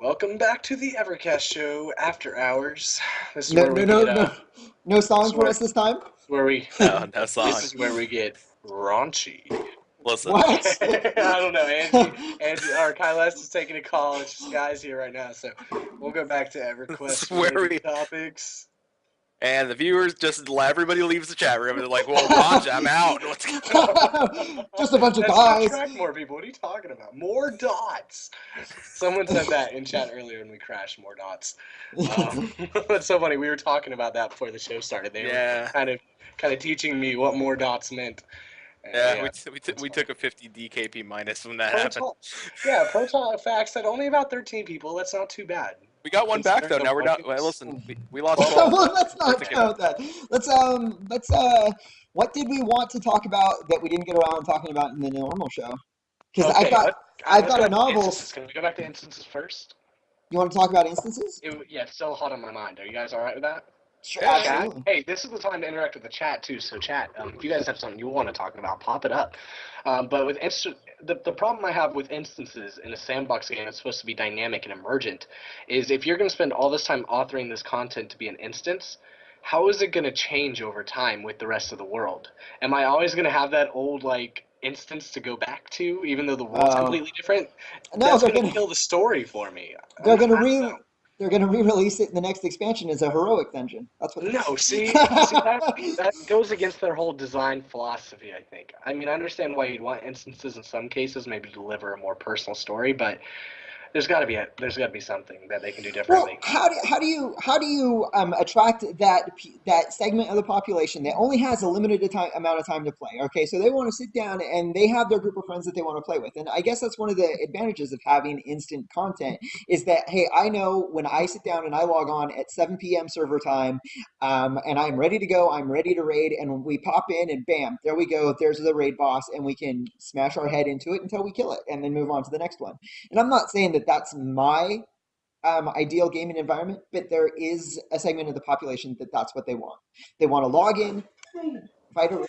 Welcome back to the EverCast show after hours. This is No, where no, we no, get no, no this song is for where us this time. where we No, no this song. is where we get raunchy. Listen, What? I don't know. Angie, or Kylest is taking a call. It's just guys here right now, so we'll go back to this is EverQuest where related we topics. and the viewers just everybody leaves the chat room and they're like, "Well, Raj, I'm out." What's Just a bunch of That's gonna guys. attract more people. What are you talking about? More dots. Someone said that in chat earlier when we crashed. More dots. That's so funny. We were talking about that before the show started. They were yeah, kind of teaching me what more dots meant. yeah. Yeah, We that's took funny. a 50 DKP minus when that happened. Proton, yeah, proton facts said only about 13 people. That's not too bad We got one back considering though. the Now we're not. Well, markets. listen, we lost 12 12, left. Well, but let's we're not thinking. count that. Let's what did we want to talk about that we didn't get around talking about in the normal show? Because Okay, I've let's got go a back to novel. instances. Can we go back to instances first? You want to talk about instances? Yeah, it's still hot on my mind. Are you guys all right with that? Sure, Yeah, yeah. Chat. absolutely. Hey, this is the time to interact with the chat too. So chat, if you guys have something you want to talk about, pop it up. But with the problem I have with instances in a sandbox game that's supposed to be dynamic and emergent is if you're going to spend all this time authoring this content to be an instance, how is it going to change over time with the rest of the world? Am I always going to have that old like instance to go back to, even though the world's Uh, completely different? no, That's going to kill the story for me. they're gonna I don't know. they're gonna re-release it in the next expansion as a heroic dungeon. That's what. No, see that goes against their whole design philosophy, I think. I mean, I understand why you'd want instances in some cases, maybe to deliver a more personal story, but there's got to be something that they can do Well, differently. how do you attract that segment of the population that only has a limited amount of time to play? Okay, so they want to sit down and they have their group of friends that they want to play with, and I guess that's one of the advantages of having instant content is that hey, I know when I sit down and I log on at 7 p.m. server time, and I'm ready to go, I'm ready to raid, and we pop in and bam, there we go, there's the raid boss, and we can smash our head into it until we kill it, and then move on to the next one. And I'm not saying that that's my ideal gaming environment, but there is a segment of the population that that's what they want. They want to log in, fight a.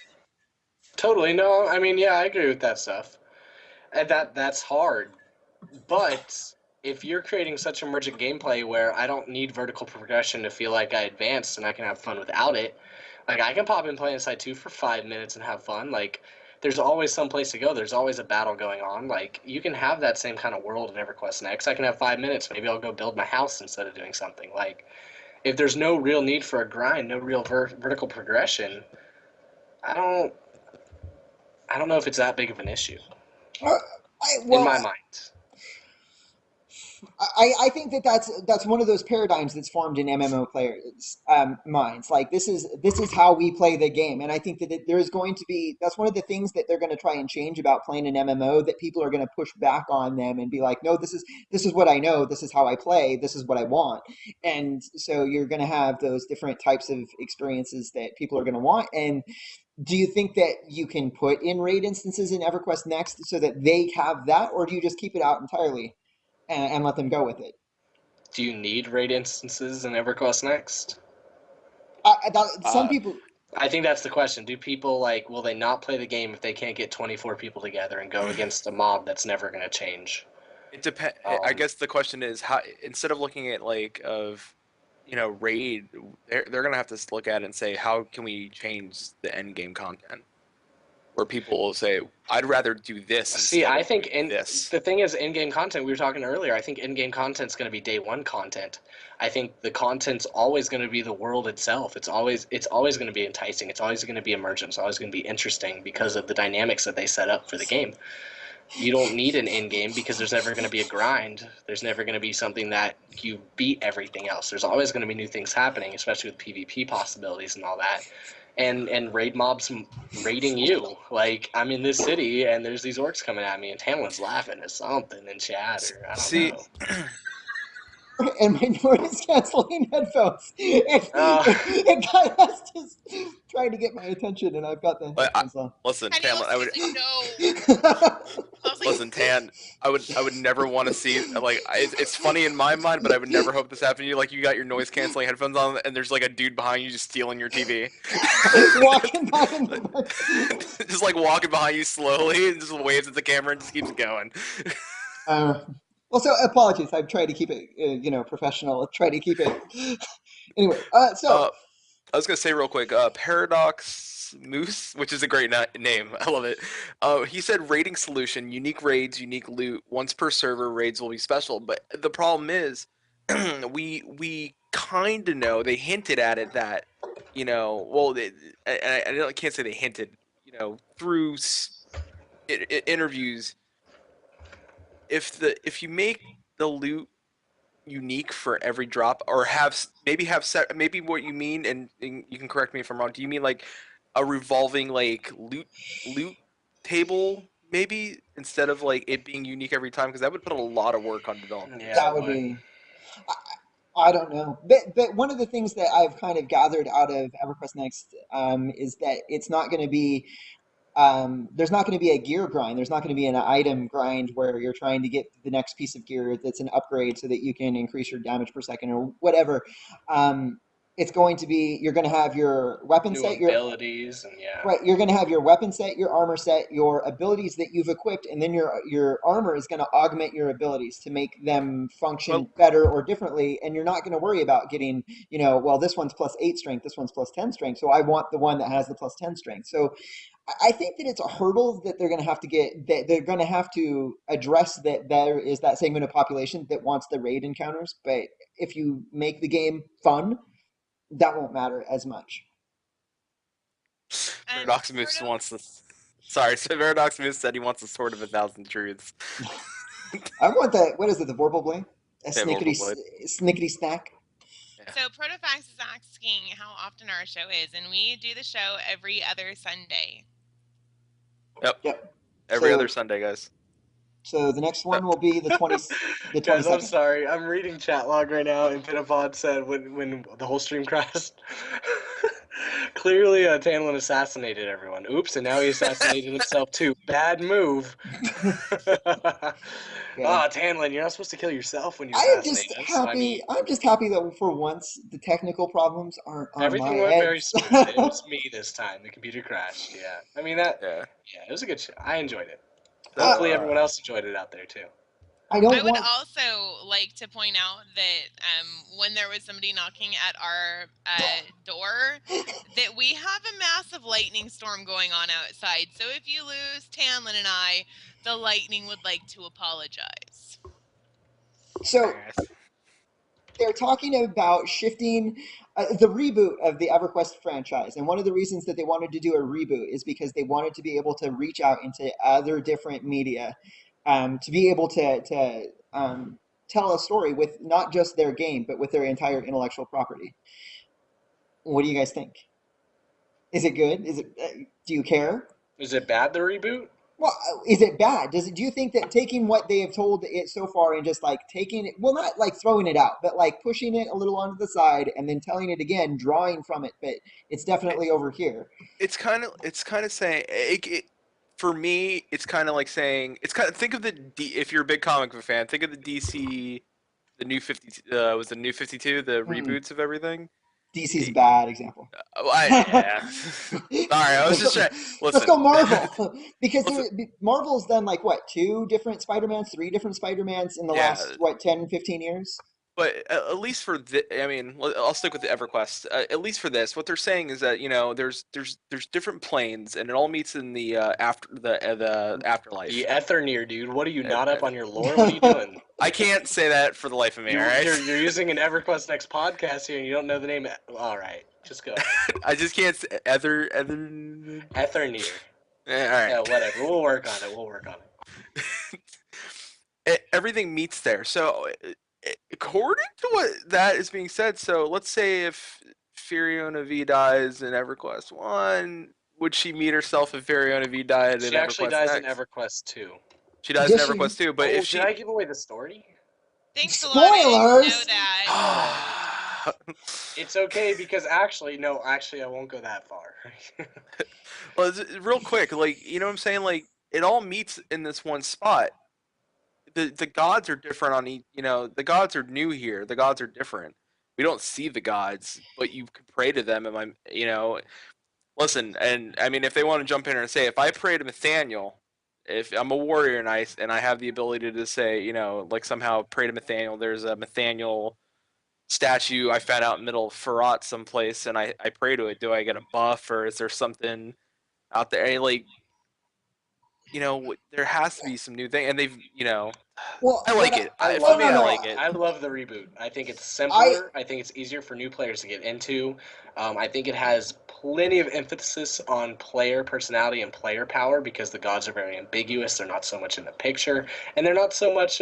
Totally, no, I mean, yeah, I agree with that stuff. And that's hard. But if you're creating such emergent gameplay where I don't need vertical progression to feel like I advanced and I can have fun without it, like I can pop in play inside 2 for 5 minutes and have fun. Like there's always some place to go. There's always a battle going on. Like you can have that same kind of world in EverQuest Next. I can have 5 minutes. Maybe I'll go build my house instead of doing something. Like if there's no real need for a grind, no real vertical progression, I don't I don't know if it's that big of an issue in Well, my mind. I think that that's one of those paradigms that's formed in MMO players' minds. Like this is how we play the game, and I think that there is going to be that's one of the things that they're going to try and change about playing an MMO that people are going to push back on them and be like, no, this is what I know, this is how I play, this is what I want, and so you're going to have those different types of experiences that people are going to want. And do you think that you can put in raid instances in EverQuest Next so that they have that, or do you just keep it out entirely and let them go with it? Do you need raid instances in EverQuest Next? Some Uh, people, I think that's the question. Do people like will they not play the game if they can't get 24 people together and go against a mob that's never going to change? it depend. I Um, guess the question is how instead of looking at raid, they're gonna have to look at it and say how can we change the end game content where people will say I'd rather do this See, instead I of think doing this. the thing is in-game content. We were talking earlier. I think in-game content's going to be day one content. I think the content's always going to be the world itself. It's always going to be enticing. It's always going to be emergent. It's always going to be interesting because of the dynamics that they set up for the game. You don't need an end game because there's never going to be a grind. There's never going to be something that you beat everything else. There's always going to be new things happening, especially with PvP possibilities and all that. And raid mobs raiding you. Like I'm in this city and there's these orcs coming at me and Tamlin's laughing at something in chat or I don't See, know. and my noise canceling headphones, Uh, and guy has just trying to get my attention, and I've got the but headphones on. listen, Penny Tamlin, looks I at would me, he's like, no. I was like, listen, Tan. I would never want to see it's funny in my mind, but I would never hope this happened to you. Like you got your noise canceling headphones on, and there's like a dude behind you just stealing your TV, Walking by in the back. just like walking behind you slowly, and just waves at the camera and just keeps going. Uh, Well, so apologies. I've tried to keep it, professional. Try to keep it. Anyway, so Uh, I was gonna say real quick, Paradox Moose, which is a great name. I love it. He said raiding solution, unique raids, unique loot. Once per server, raids will be special. But the problem is, we kind of know they hinted at it that, well, I can't say they hinted, through interviews. If you make the loot unique for every drop, or maybe have set, maybe what you mean, and you can correct me if I'm wrong. Do you mean like a revolving like loot table, maybe, instead of like it being unique every time? Because that would put a lot of work on developers. Yeah, that it would would. be. I don't know, but one of the things that I've kind of gathered out of EverQuest Next is that it's not going to be there's not going to be a gear grind. There's not going to be an item grind where you're trying to get the next piece of gear that's an upgrade so that you can increase your damage per second or whatever. It's going to be you're going to have your weapon New set, your abilities and yeah. right. You're going to have your weapon set, your armor set, your abilities that you've equipped, and then your armor is going to augment your abilities to make them function Well, better or differently. And you're not going to worry about getting, well, this one's +8 strength, this one's +10 strength, so I want the one that has the +10 strength. So I think that it's a hurdle that they're going to have to get. That they're going to have to address that there is that segment of population that wants the raid encounters. But if you make the game fun, that won't matter as much. And Paradox sort Moose of, wants this. Sorry, so Paradox Moose said he wants the sword of 1,000 truths. I want the what is it? The Vorpal Blade, a Yeah, snickety Vorpal Blade. snickety snack. Yeah. so Protofax is asking how often our show is, and we do the show every other Sunday. Yep. Yep. Every other So Sunday, guys. so the next one will be the Guys, I'm 22nd. sorry. I'm reading chat log right now, and Pitapod said when the whole stream crashed. Clearly, Tanlin assassinated everyone. Oops, and now he assassinated himself too. Bad move. Okay. Ah, Tanlin, you're not supposed to kill yourself when you I am assassinate just us. I mean, happy. I'm just happy that for once the technical problems aren't on my everything went very heads. smooth. It was me this time. The computer crashed. Yeah. I mean that. Yeah. Yeah, it was a good show. I enjoyed it. So, Uh, Hopefully, everyone else enjoyed it out there too. I I don't would want. also like to point out that when there was somebody knocking at our door, that we have a massive lightning storm going on outside. So if you lose Tanlin and I, the lightning would like to apologize. So they're talking about shifting the reboot of the EverQuest franchise. And one of the reasons that they wanted to do a reboot is because they wanted to be able to reach out into other different media, to be able to tell a story with not just their game, but with their entire intellectual property. What do you guys think? Is it good? Is it? Do you care? Is it bad the reboot? Well, is it bad? Does it? Do you think that taking what they have told it so far and just like taking it, well, not like throwing it out, but like pushing it a little onto the side and then telling it again, drawing from it, but it's definitely over here. it's kind of saying for me. It's kind of like saying it's kind of think of if you're a big comic book fan, think of the DC, the new 50 was the new 52, the Mm, reboots of everything. DC's a bad example. Yeah. Sorry, I was just trying. Let's Listen, go Marvel because listen. Marvel's done like what, two different Spider-Mans, three different Spider-Mans in the Yeah, last what, 10, 15 years. but at least for I mean, I'll stick with the EverQuest. At least for this, what they're saying is that there's different planes, and it all meets in the the afterlife. The Etherneer, dude. What are you Uh, not uh, up on your lore? What are you doing? I can't say that for the life of me. All right, You're using an EverQuest Next podcast here, and you don't know the name. All right, just go ahead. I just can't say ether. Etherneer. All Yeah, right. whatever. We'll work on it. We'll work on it. Everything meets there. So, according to what that is being said, so let's say if Furiona V dies in EverQuest 1, would she meet herself if Furiona V died in She actually EverQuest dies in Next? EverQuest 2. She dies in Does she? EverQuest 2, but Oh, if did she I give away the story? Thanks a lot. I didn't know Spoilers. that. It's okay because actually, no, actually, I won't go that far. Well, real quick, like, you know what I'm saying? Like, it all meets in this one spot. The gods are different on each, the gods are new here. The gods are different. We don't see the gods, but you can pray to them. And listen, and I mean, if they want to jump in and say, if I pray to Nathaniel, if I'm a warrior and I have the ability to say, like somehow pray to Nathaniel, there's a Nathaniel statue I found out in the middle of Farrat someplace, and I pray to it. Do I get a buff, or is there something out there? Like, there has to be some new thing, and Well, I what like I, it. I oh For love me, no I no, that. like it. I love the reboot. I think it's I simpler. I think it's easier for new players to get into. I think it has plenty of emphasis on player personality and player power because the gods are very ambiguous. They're not so much in the picture, and they're not so much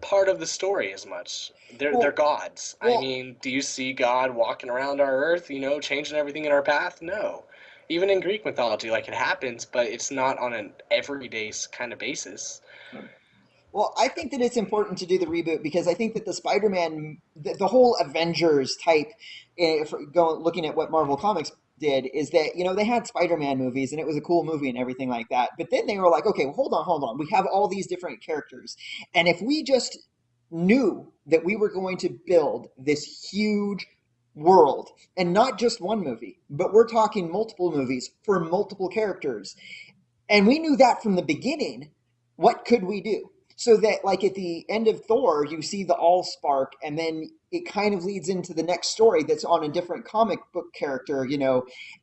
part of the story as much. They're well gods. I well mean, do you see God walking around our Earth? Changing everything in our path? No. Even in Greek mythology, like it happens, but it's not on an everyday kind of basis. Well, I think that it's important to do the reboot because I think that the Spider-Man, the whole Avengers type, looking at what Marvel Comics did, is that they had Spider-Man movies and it was a cool movie and everything like that. But then they were like, okay, well, hold on, we have all these different characters, and if we just knew that we were going to build this huge world and not just one movie, but we're talking multiple movies for multiple characters, and we knew that from the beginning, what could we do? So that, like, at the end of Thor, you see the All Spark, and then it kind of leads into the next story that's on a different comic book character,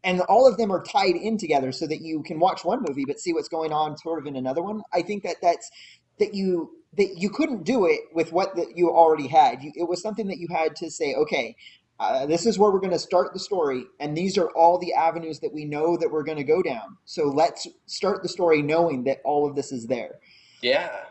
and all of them are tied in together so that you can watch one movie but see what's going on sort of in another one. I think that you couldn't do it with what that you already had. It was something that you had to say, okay, this is where we're going to start the story, and these are all the avenues that we know that we're going to go down. So let's start the story knowing that all of this is there. Yeah,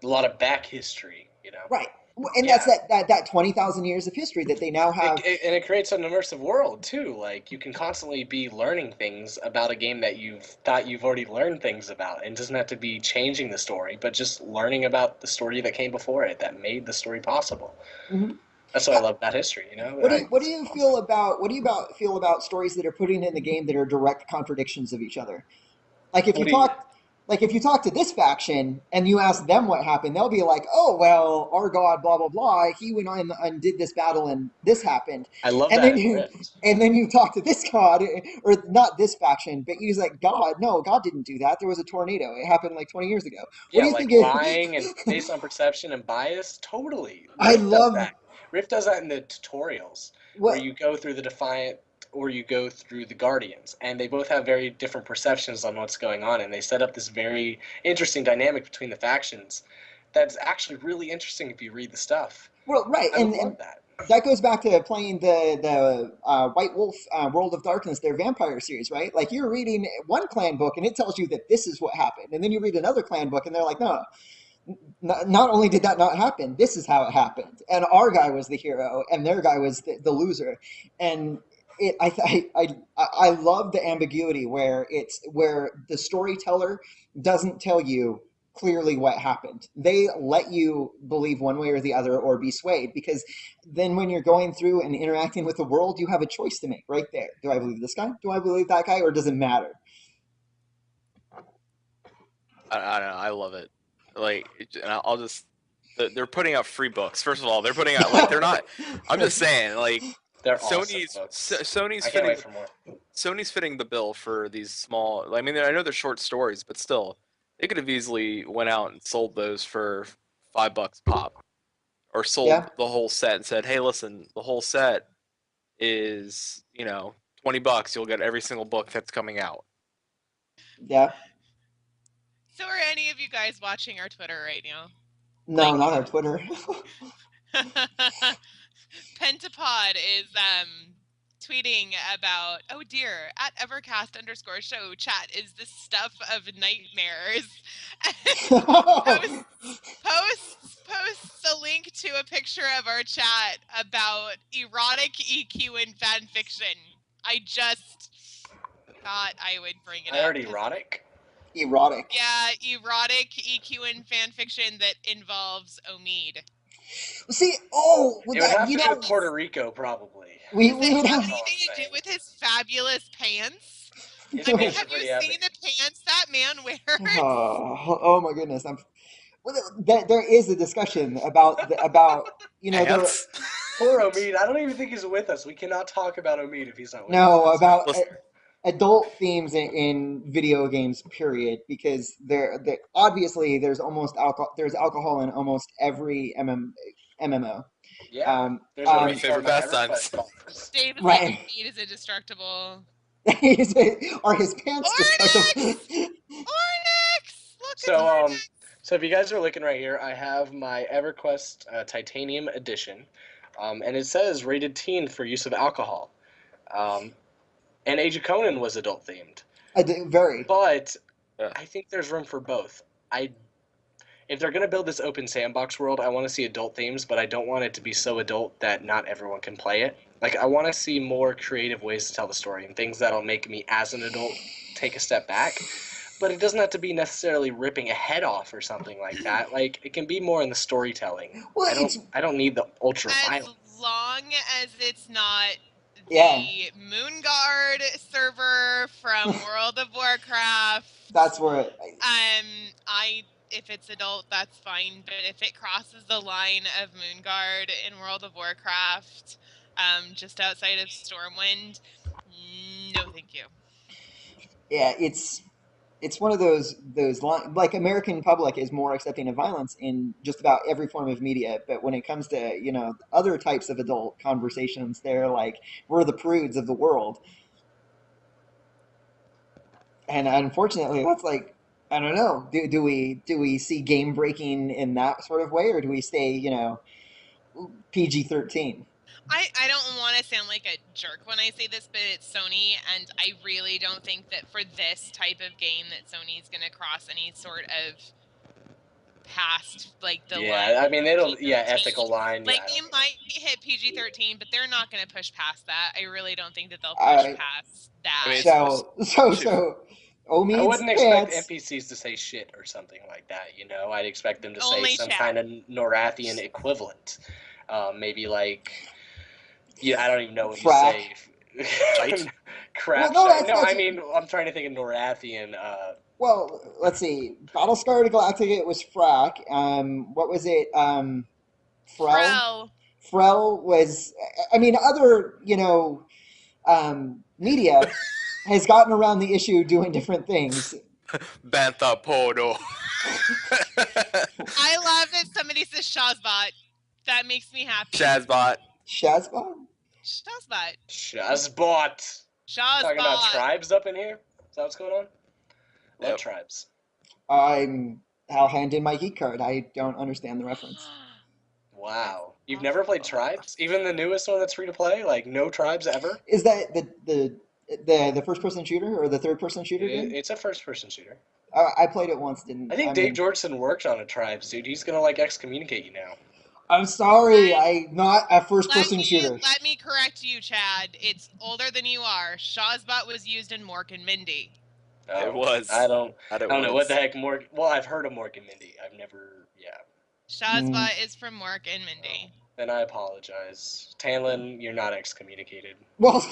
a lot of back history. Right. And that's Yeah. that 20,000 years of history that they now have. And it creates an immersive world too. Like you can constantly be learning things about a game that you've thought you've already learned things about, and it doesn't have to be changing the story, but just learning about the story that came before it that made the story possible. Mhm. That's why I love that history. What do It's you awesome. feel about stories that are putting in the game that are direct contradictions of each other? Like if you What do you? talk if you talk to this faction and you ask them what happened, they'll be like, "Oh well, our god, blah blah blah. He went on and did this battle, and this happened." I love And that then in you Rift. talk to this god, or not this faction, but he's like, "God, no, God didn't do that. There was a tornado. It happened like 20 years ago." What Yeah, do you like think? lying and based on perception and bias. Totally. I Rift does love that. Rift does that in the tutorials where what you go through the Defiant or you go through the Guardians, and they both have very different perceptions on what's going on, and they set up this very interesting dynamic between the factions that's actually really interesting if you read the stuff. well, right, I would love that. that goes back to playing the White Wolf World of Darkness, their vampire series, right? Like you're reading one clan book and it tells you that this is what happened, and then you read another clan book and they're like, no, not only did that not happen, this is how it happened, and our guy was the hero and their guy was the loser, and I love the ambiguity where the storyteller doesn't tell you clearly what happened. They let you believe one way or the other or be swayed, because then when you're going through and interacting with the world, you have a choice to make right there. Do I believe this guy? Do I believe that guy? Or does it matter? I don't know. I love it. Like, and I'll just. They're putting out free books. First of all, they're putting out, like, they're not. I'm just saying, like, They're awesome Sony's books. Sony's I can't fitting wait for more. Sony's fitting the bill for these small. I mean, I know they're short stories, but still, they could have easily went out and sold those for $5 pop, or sold Yeah, the whole set and said, "Hey, listen, the whole set is $20. You'll get every single book that's coming out." yeah. So are any of you guys watching our Twitter right now? No, Like, not our Twitter. Pentapod is tweeting about, oh dear, at EverCast_show chat is this stuff of nightmares. posts a link to a picture of our chat about erotic EQ in fan fiction. I just thought I would bring it I up. heard erotic. Erotic. Yeah, erotic EQ in fan fiction that involves Omid. See, It would have you to be know, with Puerto Rico, probably. we Does we it would have have. That's all I'm anything to do saying. with his fabulous pants? His I mean, pants are have you pretty seen epic. the pants that man wears? Oh my goodness! Well, there is a discussion about there. Ants. Poor Omid. I don't even think he's with us. We cannot talk about Omid if he's not with us. No, That's how about we Listen, care. adult themes in video games, period, because there obviously there's alcohol in almost every MMO. Yeah, Um, there's a One of my um, reason favorite my pastimes. EverQuest box. Dave is like, right. meat is indestructible. Are his pants destructible? Ornix! Ornix! Look, it's So Ornix! so if you guys are looking right here, I have my EverQuest Titanium Edition, and it says rated teen for use of alcohol. Um, and Age of Conan was adult themed, Very. but Yeah. I think there's room for both. I If they're gonna build this open sandbox world, I want to see adult themes, but I don't want it to be so adult that not everyone can play it. Like I want to see more creative ways to tell the story and things that'll make me as an adult take a step back. But it doesn't have to be necessarily ripping a head off or something like that. Like it can be more in the storytelling. Well, I I don't need the ultra As violence. long as it's not yeah, the Moonguard server from World of Warcraft. that's where I if it's adult, that's fine. But if it crosses the line of Moonguard in World of Warcraft, just outside of Stormwind, no, thank you. yeah, it's one of those like American public is more accepting of violence in just about every form of media, but when it comes to other types of adult conversations, they're like we're the prudes of the world, and unfortunately, that's like I don't know. Do we see game breaking in that sort of way, or do we stay PG-13? I don't want to sound like a jerk when I say this, but it's Sony, and I really don't think that for this type of game that Sony's going to cross any sort of past like the line. Yeah, I mean it'll PG-13. ethical line. Like Yeah, I they don't know. might hit PG-13, but they're not going to push past that. I really don't think that they'll All push right. past that. I mean, So I Omid's wouldn't expect pants. NPCs to say shit or something like that, you know? I'd expect them to say Only some chat. kind of Norathian equivalent. Maybe like, yeah, I don't even know what Frack. you say. Shite? Crap. Well, no, shite. that's No, I that's mean, I'm trying to think of Norathian. well. Let's see. Battlestar Galactica. It was frack. What was it? Frel. Frel. Frel was. I mean, other media has gotten around the issue doing different things. Bantha Podo. I love that somebody says Shazbot. That makes me happy. Shazbot. Shazbot. Shazbot. Shazbot. Talking about Shazbot. tribes up in here? Is that what's going on? Love Yep. tribes. I'll hand in my geek card. I don't understand the reference. Wow. You've never played tribes? Even the newest one that's free to play? Like, no tribes ever? Is that the first person shooter or the third person shooter game? It's a first person shooter. I played it once. Didn't I think Dave Georgeson worked on a tribes, dude. He's gonna like excommunicate you now. I'm sorry. I'm not a first person shooter. Let me correct you, Chad. It's older than you are. Shazbot was used in Mork and Mindy. Oh, It was. I don't know what was. the heck Morgan. Well, I've heard of Morgan Mindy. I've never. Yeah. Shazbot is from Mork and Mindy. Then I apologize, Tanlin. You're not excommunicated. Well,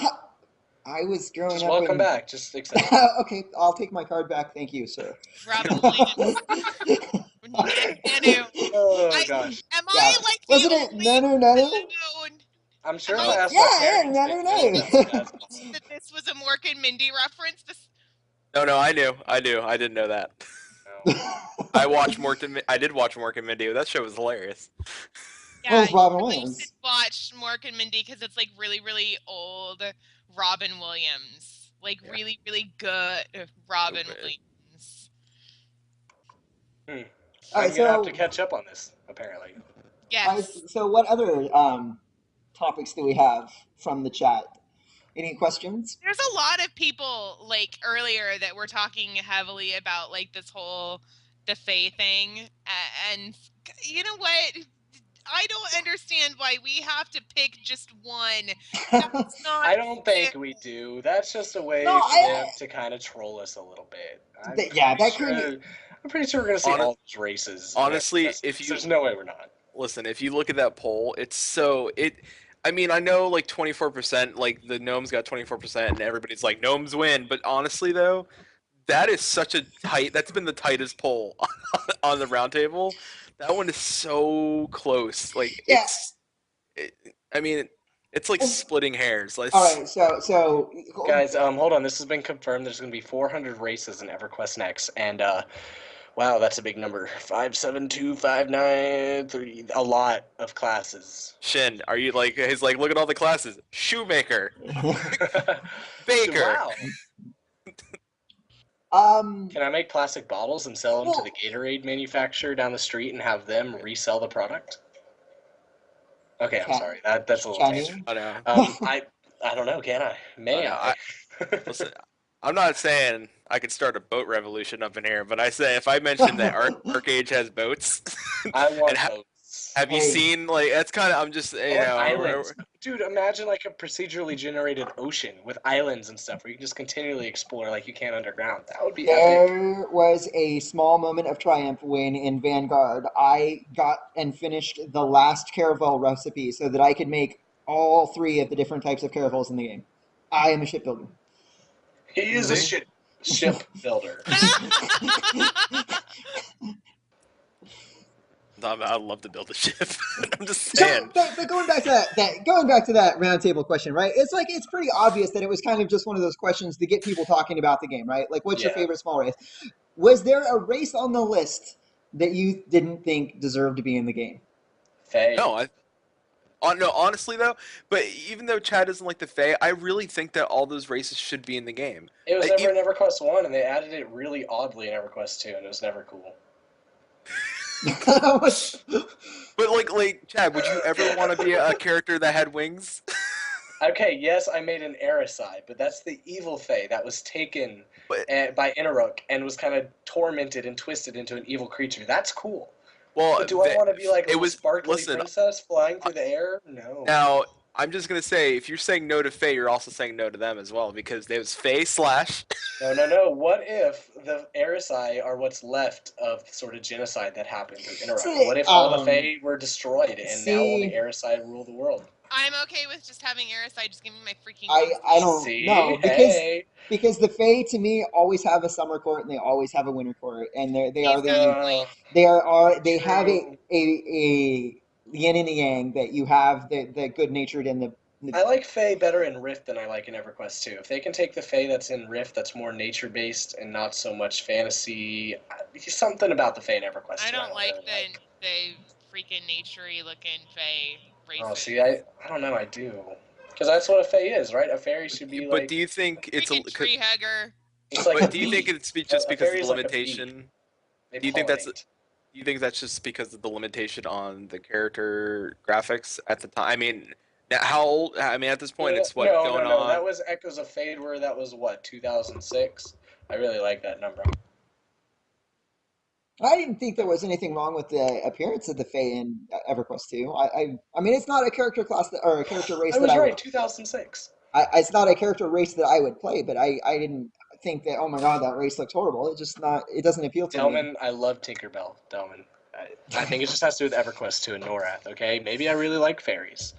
I was growing Just up. welcome in... back. Just accept. Okay, I'll take my card back. Thank you, sir. Robin Williams. Nanu. Oh gosh. Am Yeah. I like the Wasn't it only No, no, no? known I'm sure Oh, if I asked yeah, my yeah, parents, no, they'd no, know no. that's that this was a Mork and Mindy reference? No, I knew. I didn't know that. no. I did watch Mork and Mindy. That show was hilarious. Yeah, Well, it's Robin you Williams. should watch Mork and Mindy because it's like really, really old Robin Williams. Like really, really good Robin Stupid. Williams. I'm gonna have to catch up on this. Apparently. Yes. So, what other topics do we have from the chat? Any questions? There's a lot of people like earlier that were talking heavily about like this whole the Fae thing, and you know what? I don't understand why we have to pick just one. That's not I don't think fair. we do. That's just a way No, for I- them to kind of troll us a little bit. I'm pretty sure we're gonna see all those races. Honestly, there's no way we're not. Listen, if you look at that poll, I mean, I know like 24%, like the gnomes got 24%, and everybody's like gnomes win. But honestly, though, that is such a tight. That's been the tightest poll on the roundtable. That one is so close. Like Yeah. I mean, It's like splitting hairs. Like, All right, so Guys, hold on. This has been confirmed. There's going to be 400 races in EverQuest Next, and wow, that's a big number. 57259 3. A lot of classes. Shin, are you like? He's like, look at all the classes: shoemaker, baker. Wow. um, Can I make plastic bottles and sell them to well, the Gatorade manufacturer down the street and have them resell the product? Okay, I'm sorry. That's a little Chinese. tangent. I know. I don't know. Can I? May know. I? Listen, I'm not saying I could start a boat revolution up in here, but I say if I mention that Arcade has boats, I and want boats. have you Hey. seen like that's kind of I'm just I you want know islands. Dude, imagine like a procedurally generated ocean with islands and stuff where you can just continually explore like you can underground. That would be epic. There was a small moment of triumph when in Vanguard I got and finished the last caravel recipe so that I could make all three of the different types of caravels in the game. I am a shipbuilder. He is a ship builder. I'd love to build a ship. I'm just So, saying. but going back to going back to that roundtable question, right? It's like it's pretty obvious that it was kind of just one of those questions to get people talking about the game, right? Like, what's your Yeah. favorite small race? Was there a race on the list that you didn't think deserved to be in the game? Faye. No, no, honestly though, but even though Chad doesn't like the Fae, I really think that all those races should be in the game. It was Like, never in EverQuest 1, and they added it really oddly in EverQuest 2, and it was never cool. But like Chad, would you ever want to be a character that had wings? Okay, yes, I made an Erisai, but that's the evil Fae that was taken But by Inarok and was kind of tormented and twisted into an evil creature. That's cool. well, But do I want to be like a it little was sparkly listen. princess flying through the air? No. Now I'm just gonna say, if you're saying no to Fae, you're also saying no to them as well because there was Fae slash. No. What if the Erisai are what's left of sort of genocide that happened through Inarok? See, What if all the Fae were destroyed and now all the see, Erisai rule the world? I'm okay with just having Aeroside. Just give me my freaking I wings, I please. don't See? know Hey. because the Fae to me always have a summer court and they always have a winter court and they are He's got a the point. they have True. a yin and a yang that you have the good natured and the I like Fae better in Rift than I like in EverQuest 2. If they can take the Fae that's in Rift that's more nature based and not so much fantasy, something about the Fae in EverQuest 2 I don't like really like. the freaking naturey looking Fae races. Oh, see, I don't know, I do. Because that's what a Fae is, right? A fairy should be But like. do you think it's a? freaking tree hugger. It's like But a do you think bee. it's just A because of fairy the is like a bee. limitation? They Do you think that's pollinate. you think that's just because of the limitation on the character graphics at the time? I mean, how old? I mean, at this point, it's what No. going on. That was Echoes of Fade, where that was what 2006. I really like that number. I didn't think there was anything wrong with the appearance of the Fae in EverQuest 2. I mean it's not a character class that, or a character race I that was I would right, 2006. it's not a character race that I would play, but I didn't think that, oh my god, that race looks horrible. It just not, it doesn't appeal to me. Delman, I love Tinkerbell. Delman. I think it just has to do with EverQuest 2 and Norath, okay? Maybe I really like fairies.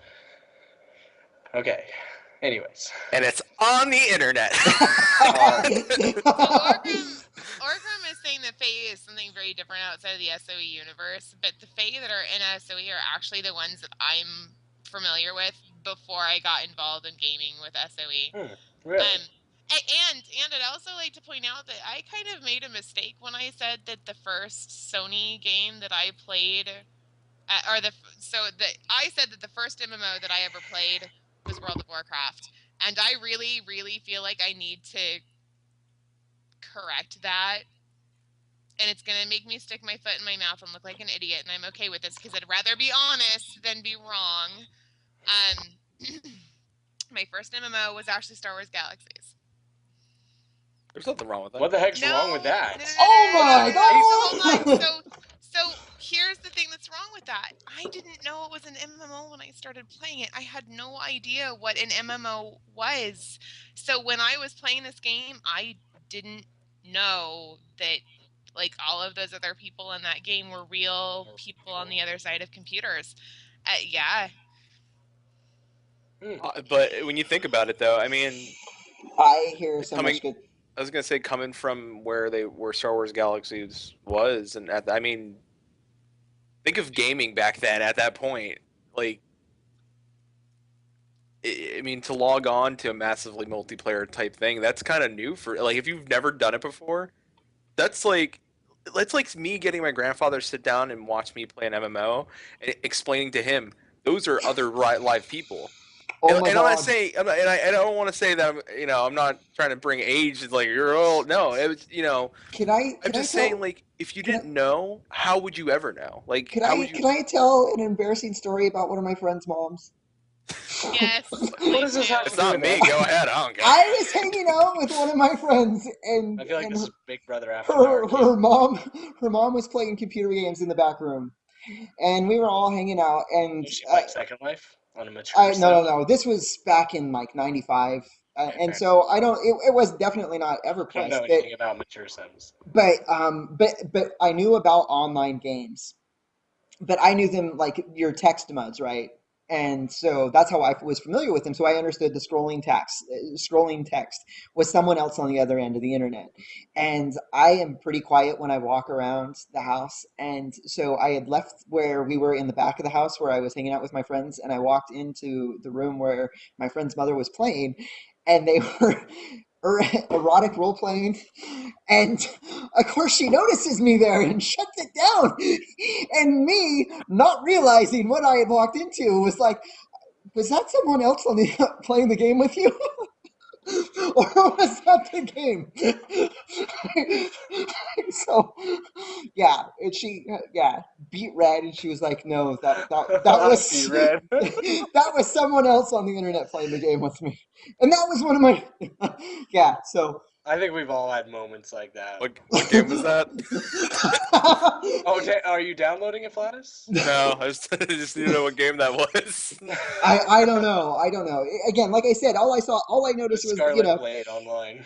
Okay. Anyways. And it's on the internet. Orgrim is saying that Fae is something very different outside of the SOE universe, but the Fae that are in SOE are actually the ones that I'm familiar with before I got involved in gaming with SOE. Really? And I'd also like to point out that I kind of made a mistake when I said that the first Sony game that I played, I said that the first MMO that I ever played was World of Warcraft, and I really, really feel like I need to correct that. And it's gonna make me stick my foot in my mouth and look like an idiot, and I'm okay with this because I'd rather be honest than be wrong. My first MMO was actually Star Wars Galaxies. There's nothing wrong with that. What the heck's wrong with that? Oh my God! Hold on. So here's the thing that's wrong with that. I didn't know it was an MMO when I started playing it. I had no idea what an MMO was. So when I was playing this game, I didn't know that like all of those other people in that game were real people on the other side of computers. Yeah. But when you think about it, though, I mean, I hear so coming, much good. I was gonna say coming from where Star Wars Galaxies was, and I mean, think of gaming back then. At that point, like I mean, to log on to a massively multiplayer type thing, that's kind of new for like if you've never done it before. That's like me getting my grandfather to sit down and watch me play an MMO and explaining to him those are other live people. Oh And, my and I'm not God. saying, and I don't want to say that I'm not trying to bring age like you're old. No, it was, I'm Can I just saying tell like if you can I didn't know, how would you ever know? Like how would you? can I tell an embarrassing story about one of my friend's moms? Yes, What please does this do. have It's to do not with me. that? Go ahead. I don't care. I was hanging out with one of my friends, I feel like and this is Big Brother after dark. her mom was playing computer games in the back room, and we were all hanging out, and Was she playing Second Life on a mature I set? no, this was back in like '95, Okay, and fair. so I don't it was definitely not I don't EverQuest, know anything about mature Sims. but I knew about online games, but I knew them like your text mods, right? And so that's how I was familiar with them. So I understood the scrolling text was someone else on the other end of the internet. And I am pretty quiet when I walk around the house. And so I had left where we were in the back of the house where I was hanging out with my friends, and I walked into the room where my friend's mother was playing, and they were erotic role playing, and of course she notices me there and shuts it down. And me not realizing what I had walked into was like, was that someone else on the playing the game with you? Or was that the game? So yeah, and she beat red, and she was like, no, that was B-Red. that was someone else on the internet playing the game with me. And that was one of my yeah, so I think we've all had moments like that. What game was that? Oh, are you downloading it, Flatus? No, I just need to know what game that was. I don't know. I don't know. Again, like I said, all I noticed was, Scarlet Blade online.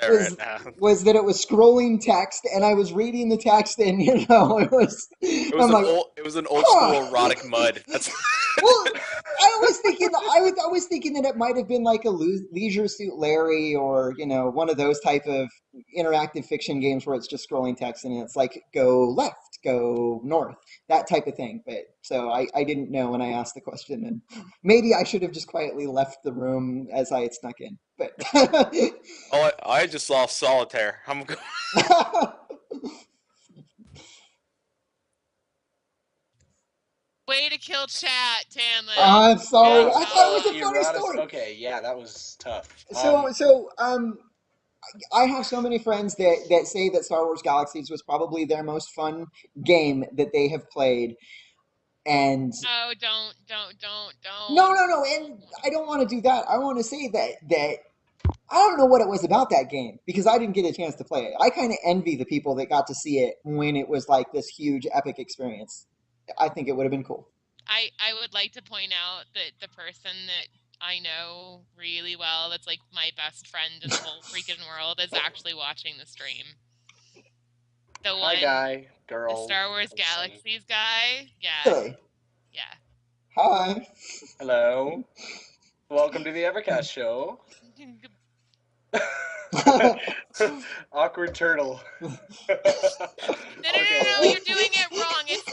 All right, now. was that it was scrolling text, and I was reading the text, and it was. I'm like, It was an old huh. school erotic mud. That's Well, I was thinking that it might have been like a Leisure Suit Larry, or one of those type of interactive fiction games where it's just scrolling text and it's like go left, go north, that type of thing. But so I didn't know when I asked the question, and maybe I should have just quietly left the room as I had snuck in. But oh, I just saw solitaire. Way to kill chat, Tanlin. I'm sorry. Good I thought it was job. a funny story. Okay, yeah, that was tough. So I have so many friends that say that Star Wars Galaxies was probably their most fun game that they have played. And Oh, don't. no, and I don't want to do that. I want to say that I don't know what it was about that game, because I didn't get a chance to play it. I kind of envy the people that got to see it when it was like this huge epic experience. I think it would have been cool. I would like to point out that the person that I know really well, that's like my best friend in the whole freaking world, is actually watching the stream. The one, Hi, guy, girl, the Star Wars person. Galaxies guy. Yeah. Really? Yeah. Hi. Hello. Welcome to the EverCast show. Awkward turtle. No, you're doing it wrong. It's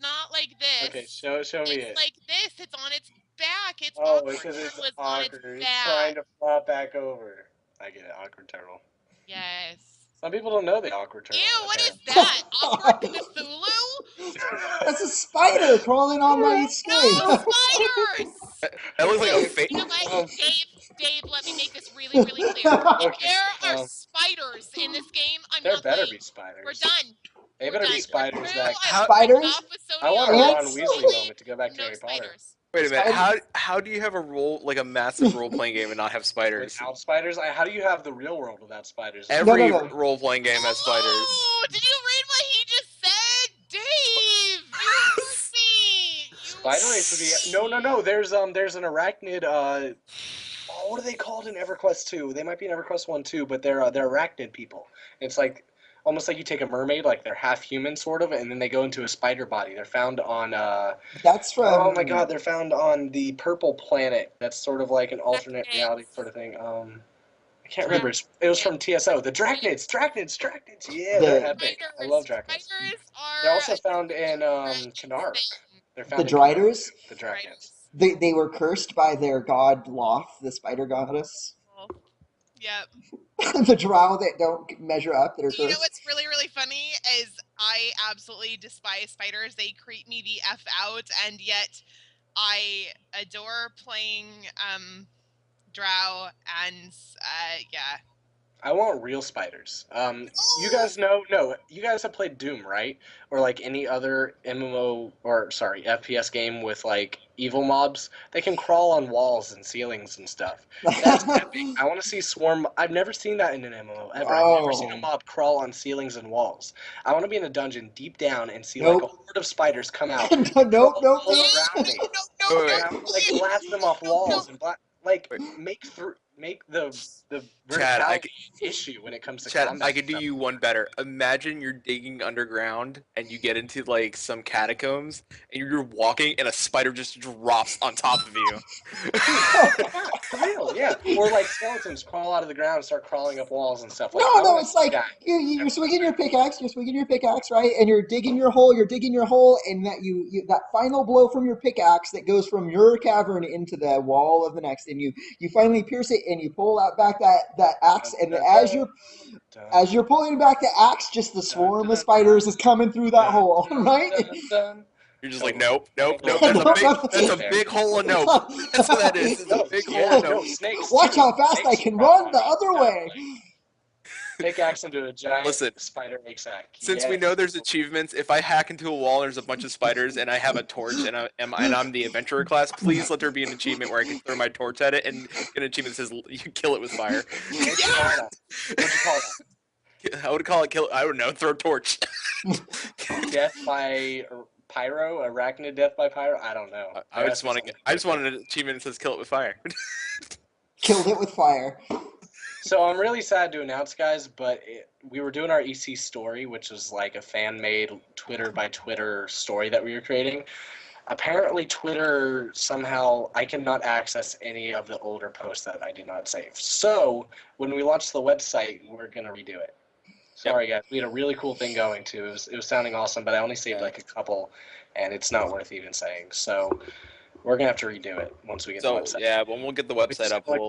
not like this. Okay, show me it. It's like this. It's on its back. It's Oh, awkward because it's turtle is on its awkward. It's back. trying to flop back over. I get it, awkward turtle. Yes. Some people don't know the awkward turtle. Ew, what is that? Awkward Cthulhu? That's a spider crawling on my screen. No, spiders! that looks like a fake. You know what? Dave, let me make this really, really clear. If there are spiders in this game, I'm There not better playing. be spiders. We're done. They better be spiders that. Spiders? I want a Ants? Ron Weasley moment to go back to No Harry Potter. spiders. Wait a minute. Spiders? How do you have a massive role playing game and not have spiders? Without spiders? How do you have the real world without spiders? Every No. role playing game has spiders. Oh, did you read what he just said? Dave! You hurt me! Spider Race would be no. There's an arachnid. What are they called in EverQuest 2? They might be in EverQuest 1 too, but they're arachnid people. It's like almost like you take a mermaid, like they're half human sort of, and then they go into a spider body. They're found on That's from. oh my god, they're found on the purple planet. That's sort of like an alternate reality sort of thing. I can't remember. It was from TSO. The Drachnids. Yeah, they're epic. I love Drachnids. Spiders are They're also found in Canark. They're found The in Canark. Driders? The Drachnids. They were cursed by their god Loth, the spider goddess. Well, yep. The drow that don't measure up that are You know cursed. what's really, really funny is I absolutely despise spiders. They creep me the F out, and yet I adore playing drow, and yeah. I want real spiders. You Oh, guys know? No, you guys have played Doom, right? Or like any other MMO or sorry FPS game with like evil mobs. They can crawl on walls and ceilings and stuff. That's epic. I want to see swarm. I've never seen that in an MMO ever. I've never seen a Oh, mob crawl on ceilings and walls. I want to be in a dungeon deep down and see like a nope. horde of spiders come out, Nope, crawl nope, all nope. around me, no, Wait, no, and wait, I want to like no, blast them off no, no. walls and like wait. make the Chad, verticality issue when it comes to Chad, combat I and could do stuff. you one better. Imagine you're digging underground and you get into like some catacombs and you're walking and a spider just drops on top of you. Yeah, for real, yeah. Or like skeletons crawl out of the ground and start crawling up walls and stuff. Like No, I no, want to it's see like that. you're swinging your pickaxe, right? And you're digging your hole, and that final blow from your pickaxe that goes from your cavern into the wall of the next, and you finally pierce it, and you pull out back that axe, Dun, and dun, as you're dun, pulling back the axe, just the dun, swarm of dun, spiders is coming through that dun, hole, dun, right? dun, dun. You're just like, Totally. nope, nope, Triangle nope. of That's a Nope, big, doom that's a there. big hole of nope. That's what that is. It's a No, big hole yeah, of no nope. snakes Watch too. how fast I Snakes can crawl run on the me. other No, way. like pickaxe into a giant Listen, spider sack. since we Yes. know there's achievements, if I hack into a wall and there's a bunch of spiders and I have a torch and I'm the adventurer class, please let there be an achievement where I can throw my torch at it and get an achievement that says you kill it with fire. What'd you call that? What'd you call that? I would call it kill. I don't know. Throw a torch. Death by pyro, arachnid death by pyro. I don't know. I There has just to be want something to. I just different. wanted an achievement that says kill it with fire. Killed it with fire. So I'm really sad to announce, guys, but we were doing our EC story, which was like a fan-made Twitter by Twitter story that we were creating. Apparently, Twitter somehow I cannot access any of the older posts that I did not save. So when we launch the website, we're gonna redo it. Sorry, guys. We had a really cool thing going too. It was sounding awesome, but I only saved like a couple, and it's not worth even saying. So we're gonna have to redo it once we get the So website. yeah, when we'll get the website up, Like,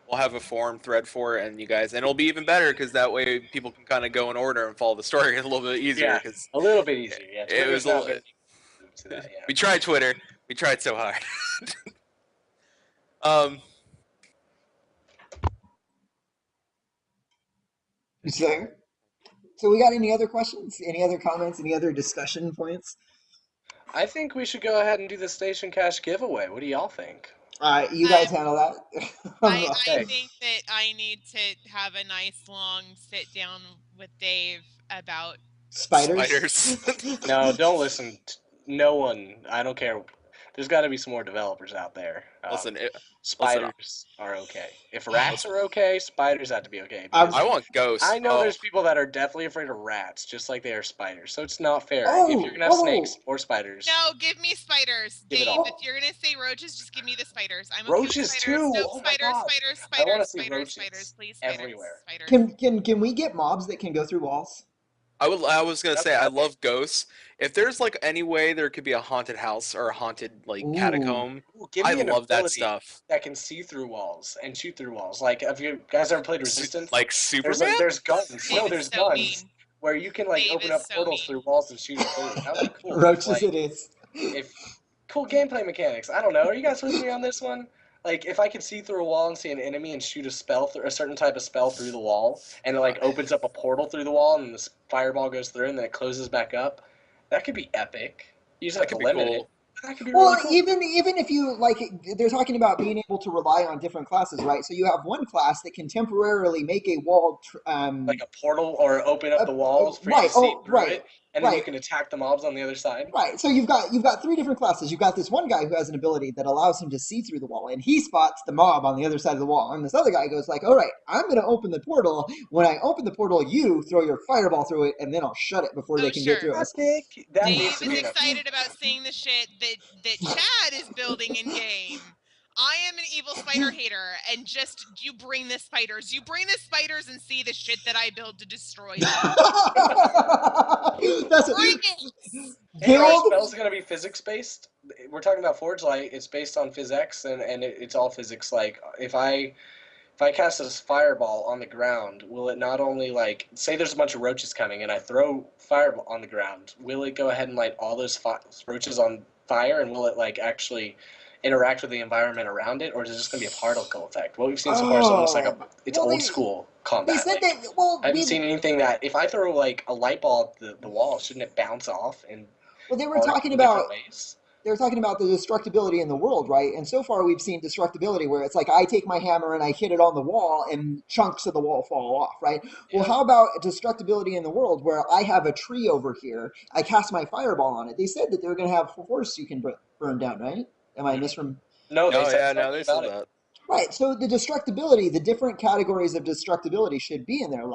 we'll have a forum thread for it, and you guys, and it'll be even better because that way people can kind of go in order and follow the story a little bit easier. yeah, Because a little bit easier. Yeah, it Twitter's was a not little. very to that. Yeah. We tried Twitter. We tried so hard. um. So we got any other questions? Any other comments? Any other discussion points? I think we should go ahead and do the station cash giveaway. What do y'all think? You guys handle that. I Okay. think that I need to have a nice long sit down with Dave about Spiders. No, don't listen. No one. I don't care. There's got to be some more developers out there. Listen, Spiders are okay. If rats are okay, spiders have to be okay. I'm- Because I want ghosts. I know Oh, there's people that are definitely afraid of rats, just like they are spiders. So it's not fair. Oh, If you're gonna have oh. snakes or spiders, no, give me spiders, Give it Dave. all. If you're gonna say roaches, just give me the spiders. I'm okay Roaches with spiders. too! No, Oh my spiders, God. spiders, I wanna spiders, see spiders, roaches spiders, please, spiders, everywhere. spiders. Can we get mobs that can go through walls? I was gonna That's say I epic. love ghosts. If there's like any way there could be a haunted house or a haunted like Ooh. catacomb, Ooh, give I me an love that ability stuff. that can see through walls and shoot through walls. Like, have you guys ever played Resistance? Like There's Superman. there's guns. Dave No, is there's so guns mean. where you can like Dave open is up so portals mean. through walls and shoot them through. That would be cool. Roaches Like, it is. if cool gameplay mechanics. I don't know. Are you guys with me on this one? Like, if I could see through a wall and see an enemy and shoot a spell through a certain type of spell through the wall, and it like opens up a portal through the wall, and this fireball goes through, and then it closes back up, that could be epic. You just That have to could be limit it. cool. That could be Well, really cool. even if you like, they're talking about being able to rely on different classes, right? So you have one class that can temporarily make a wall, Like a portal, or open up the walls for you right, to see through right, it, and then you right. can attack the mobs on the other side. Right. So you've got three different classes. You've got this one guy who has an ability that allows him to see through the wall, and he spots the mob on the other side of the wall. And this other guy goes like, "All right, I'm going to open the portal. When I open the portal, you throw your fireball through it, and then I'll shut it before Oh, they can sure. get through us." Epic. That Dave needs is to be enough. excited about seeing the shit that Chad is building in game. I am an evil spider hater, and just you bring the spiders. You bring the spiders and see the shit that I build to destroy them. That's Bring it. it! Hey, are Build. spells gonna be physics based? we're talking about Forge Light. It's based on physics, and it's all physics. Like if I cast a fireball on the ground, will it not only like say there's a bunch of roaches coming and I throw fireball on the ground? Will it go ahead and light all those roaches on fire, and will it like actually interact with the environment around it, or is it just going to be a particle effect? What we've seen so far is almost like Oh, it's well, old school they combat. said Like that. Well, I haven't we've seen anything that if I throw like a light ball at the wall, shouldn't it bounce off and well they were arc talking in about different ways? they were talking about the destructibility in the world, right? And so far, we've seen destructibility where it's like I take my hammer and I hit it on the wall, and chunks of the wall fall off, right? Well, Yeah. how about destructibility in the world where I have a tree over here, I cast my fireball on it? They said that they were going to have forests you can burn down, right? Am I Mhm. misrem? No, they Oh said yeah, no, something they about said it. that. Right. So the destructibility, the different categories of destructibility should be in there.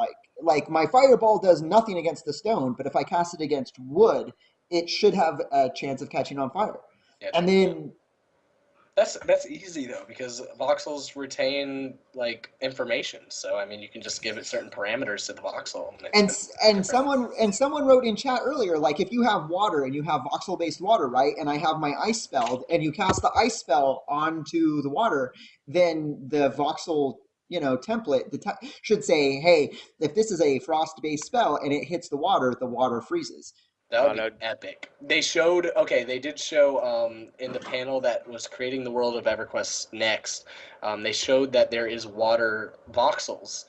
Like my fireball does nothing against the stone, but if I cast it against wood, it should have a chance of catching on fire. Yeah, And true. then That's easy though because voxels retain like information. So I mean, you can just give it certain parameters to the voxel, and it's and going to be and different. someone wrote in chat earlier, like if you have water and you have voxel based water, right, and I have my ice spell and you cast the ice spell onto the water, then the voxel template should say, hey, if this is a frost based spell and it hits the water freezes. That Oh would be no, epic. They showed okay, they did show in the panel that was creating the world of EverQuest next. They showed that there is water voxels.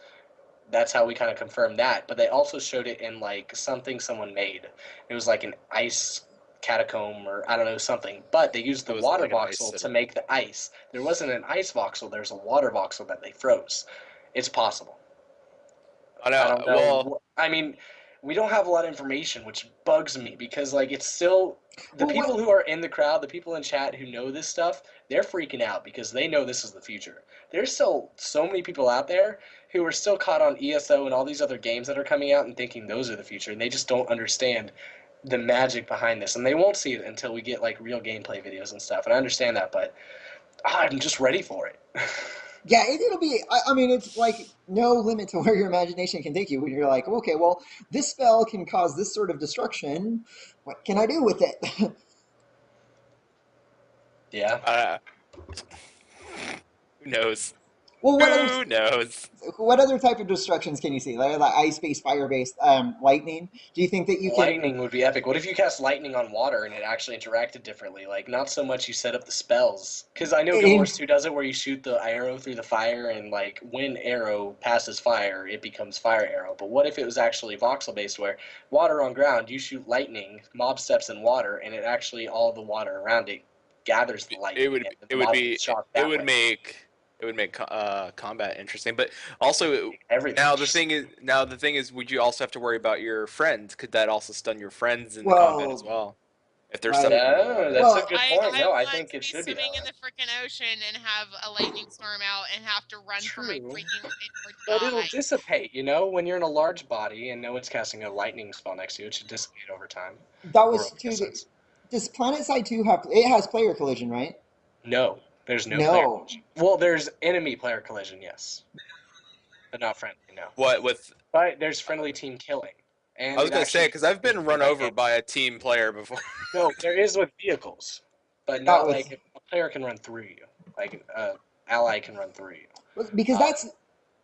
That's how we kind of confirmed that. But they also showed it in like something someone made. It was like an ice catacomb or I don't know something. But they used it the wasn't water like an ice voxel to city. make the ice. There wasn't an ice voxel. There's a water voxel that they froze. It's possible. I I know. don't Well, know. I mean, we don't have a lot of information, which bugs me because like it's still the Well, people what who are in the crowd, the people in chat who know this stuff, they're freaking out because they know this is the future. There's still so many people out there who are still caught on ESO and all these other games that are coming out and thinking those are the future, and they just don't understand the magic behind this, and they won't see it until we get like real gameplay videos and stuff. And I understand that, but I'm just ready for it. Yeah, it'll be. I mean, it's like no limit to where your imagination can take you when you're like, okay, well, this spell can cause this sort of destruction. What can I do with it? Yeah. uh, who knows? Well, Who knows? what other type of destructions can you see? Like ice-based, fire-based, lightning. Do you think that you can? Lightning would be epic. What if you cast lightning on water and it actually interacted differently? Like, not so much you set up the spells. Because I know Guild In, Wars 2 does it where you shoot the arrow through the fire, and, like, when arrow passes fire, it becomes fire arrow. But what if it was actually voxel based where water on ground, you shoot lightning, mob steps in water, and it actually, all the water around it gathers the It lightning, would and it the would mob be gets shot it that would way? make combat interesting, but also Everything. now the thing is, would you also have to worry about your friends? Could that also stun your friends in the combat as well, well if they're right. stepping in the No, water? that's a Well, good point. I No, I want think to it be should be that swimming in way. the freaking ocean and have a lightning storm out and have to run for my True. freaking life or But it'll die. dissipate, when you're in a large body and no one's casting a lightning spell next to you, it should dissipate over time that or was over too. distance. Does Planet Side 2 have? It has player collision, right? No, there's no player No. collision. Well, there's enemy player collision, yes, but not friendly, no. What with But there's friendly team killing, I and was it gonna say actually because I've been be run that over game. by a team player before. No, there is with vehicles, but Not not with like a player can run through you, like ally can run through you. because Um, that's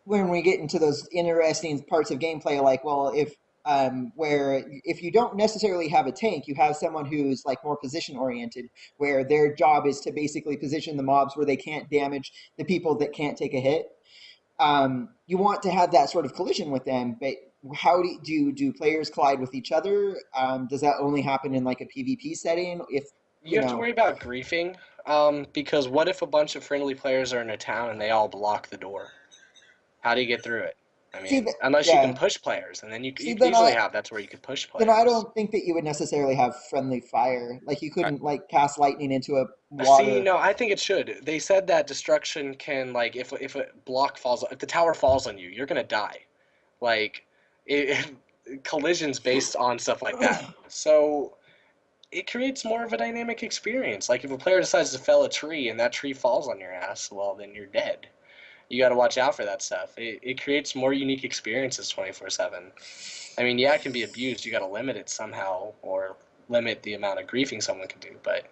when we get into those interesting parts of gameplay, like, well, if where if you don't necessarily have a tank, you have someone who's like more position oriented, where their job is to basically position the mobs where they can't damage the people that can't take a hit. You want to have that sort of collision with them, but how do players collide with each other? Does that only happen in like a PvP setting? If You have to worry about griefing, because what if a bunch of friendly players are in a town and they all block the door? How do you get through it? I see mean, that, unless you can yeah. push players, and then See, you could easily have that's where you could push then I players. don't think that you would necessarily have friendly fire. Like you I, couldn't like cast lightning into a See, water. no, I think it should. They said that destruction can like if a block falls, if the tower falls on you, you're gonna die. Like, it, collisions based on stuff like that. So it creates more of a dynamic experience. Like if a player decides to fell a tree and that tree falls on your ass, well then you're dead. You got to watch out for that stuff. It creates more unique experiences 24/7. I mean, yeah, it can be abused. You got to limit it somehow or limit the amount of griefing someone can do. But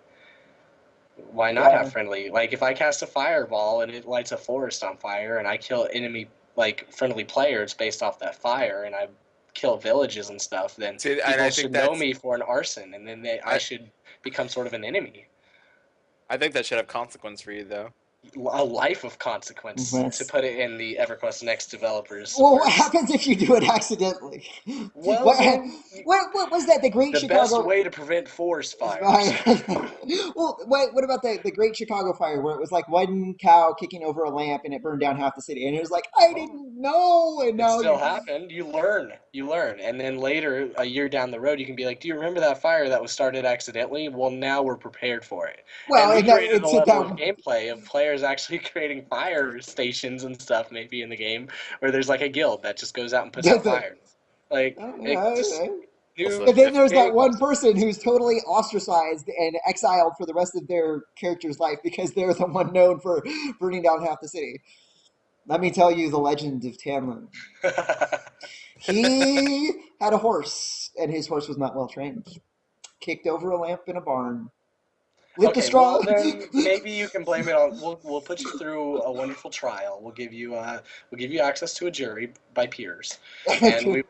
Why not Yeah. have friendly? Like, if I cast a fireball and it lights a forest on fire, and I kill enemy, like, friendly players based off that fire, and I kill villages and stuff, then See, and people I should think know me for an arson, and then I I, should become sort of an enemy. I think that should have consequence for you though. A life of consequence, to Yes. put it in the EverQuest Next developers' Well, what words. happens if you do it accidentally? Well, What, then, what was that? The Great the best Chicago way to prevent forest fires. Fire. Well, what about the Great Chicago Fire, where it was like one cow kicking over a lamp and it burned down half the city, and it was like I Oh. didn't know, and It now still happened. You learn, and then later, a year down the road, you can be like, "Do you remember that fire that was started accidentally?" Well, now we're prepared for it, and well, we and that created a it's at level of that. gameplay of players actually creating fire stations and stuff, maybe in the game, where there's like a guild that just goes out and puts out Does it? fires. Like, it just Also, new But then if there's that game one concept. person who's totally ostracized and exiled for the rest of their character's life because they're the one known for burning down half the city. Let me tell you the legend of Tamlin. He had a horse, and his horse was not well trained. Kicked over a lamp in a barn. Lit the Okay, straw. well then maybe you can blame it on. We'll put you through a wonderful trial. We'll give you access to a jury by peers, and we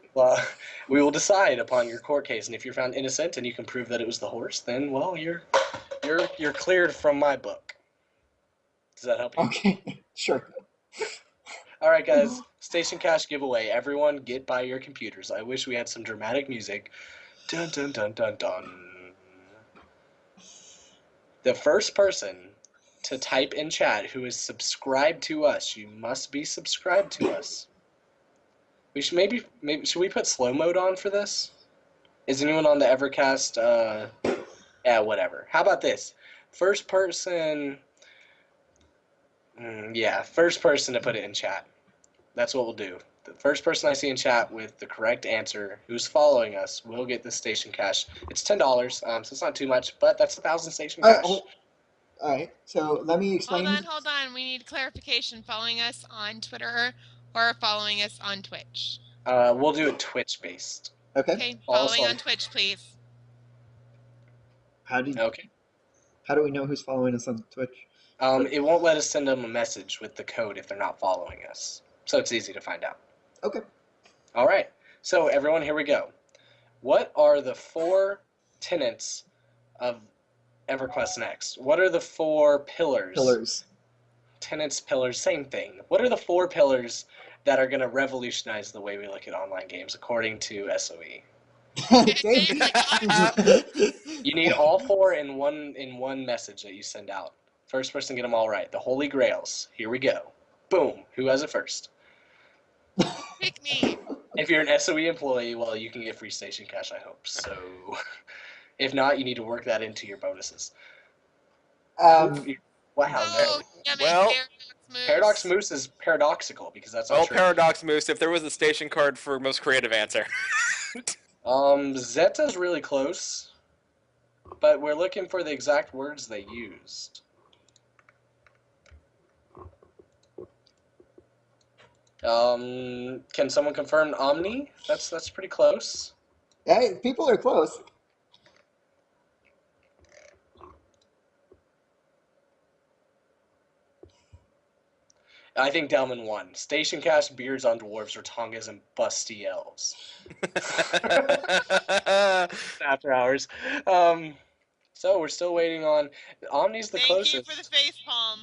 will decide upon your court case. And if you're found innocent and you can prove that it was the horse, then well you're cleared from my book. Does that help you? Okay, sure. All right, guys. Station cash giveaway. Everyone, get by your computers. I wish we had some dramatic music. Dun dun dun dun dun. The first person to type in chat who is subscribed to us, you must be subscribed to us. We should maybe should we put slow mode on for this? Is anyone on the EverCast? Yeah, whatever. How about this? First person. Yeah, first person to put it in chat. That's what we'll do. The first person I see in chat with the correct answer, who's following us, will get the station cash. It's $10, so it's not too much, but that's 1,000 station All right, cash. all right. So let me explain. Hold on. We need clarification. Following us on Twitter or following us on Twitch? We'll do it Twitch based. Okay. Okay, Follow us following on- on Twitch, please. Okay. How do we know who's following us on Twitch? It won't let us send them a message with the code if they're not following us. So it's easy to find out. Okay. All right. So everyone, here we go. What are the 4 tenets of EverQuest Next? What are the 4 pillars? Pillars. Tenets, pillars, same thing. What are the 4 pillars that are going to revolutionize the way we look at online games according to SOE? Same. You need all 4 in one message that you send out. First person to get them all right. The Holy Grails. Here we go. Boom. Who has it first? Pick me. If you're an SOE employee, well, you can get free station cash, I hope. So, if not, you need to work that into your bonuses. Um, Wow, Oh, no. damn it, Well, Paradox Moose is paradoxical because that's not well, true. Paradox Moose. If there was a station card for most creative answer. Zeta's really close, but we're looking for the exact words they used. Can someone confirm Omni? That's pretty close. hey, people are close. I think Delman won. Station cash, beards on dwarves, Rotongas, and busty elves. After hours. So we're still waiting on Omni's the Thank closest. you for the face palm.